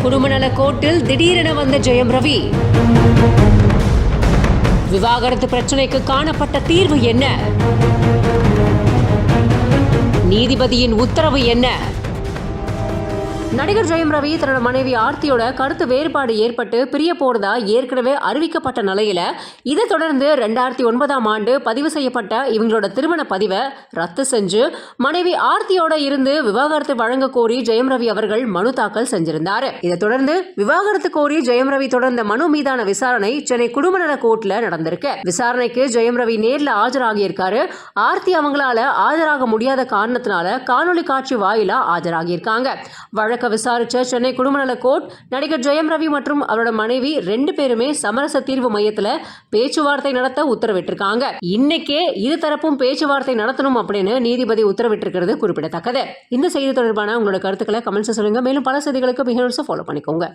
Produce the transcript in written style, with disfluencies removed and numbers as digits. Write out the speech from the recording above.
குடும்பநல கோர்ட்டில் திடீரென வந்த ஜெயம் ரவி. விவாகரத்து பிரச்சனைக்கு காணப்பட்ட தீர்வு என்ன? நீதிபதியின் உத்தரவு என்ன? நடிகர் ஜெயம் ரவி தன்னோட மனைவி ஆர்த்தியோட கருத்து வேறுபாடு ஏற்பட்டு பிரிய போறதா ஏற்கனவே அறிவிக்கப்பட்ட நிலையில இதை தொடர்ந்து 2009ஆம் ஆண்டு பதிவு செய்யப்பட்ட இவங்களோட திருமண பதிவை ரத்து செஞ்சு மனைவி ஆர்த்தியோட இருந்து விவாகரத்து வழங்க கோரி ஜெயம் ரவி அவர்கள் மனு தாக்கல் செஞ்சிருந்தாரு. இதை தொடர்ந்து விவாகரத்து கோரி ஜெயம் ரவி தொடர்ந்த மனு மீதான விசாரணை சென்னை குடும்பநல கோர்ட்ல நடந்திருக்கு. விசாரணைக்கு ஜெயம் ரவி நேர்ல ஆஜராகியிருக்காரு. ஆர்த்தி அவங்களால ஆஜராக முடியாத காரணத்தினால காணொலி காட்சி வாயிலா ஆஜராகியிருக்காங்க. வழக்க விசாரிச்ச சென்னை குடும்பநல கோர்ட் நடிகர் ஜெயம் ரவி மற்றும் அவரோட மனைவி 2 பேருமே சமரச தீர்வு மையத்துல பேச்சுவார்த்தை நடத்த உத்தரவிட்டிருக்காங்க. இன்னைக்கே இரு தரப்பும் பேச்சுவார்த்தை நடத்தணும் அப்படின்னு நீதிபதி உத்தரவிட்டிருக்கிறது குறிப்பிடத்தக்கது. இந்த செய்தி தொடர்பான உங்களோட கருத்துக்களை கமெண்ட்ஸ் சொல்லுங்க. மேலும் பல செய்திகளுக்கு மிக ஃபாலோ பண்ணிக்கோங்க.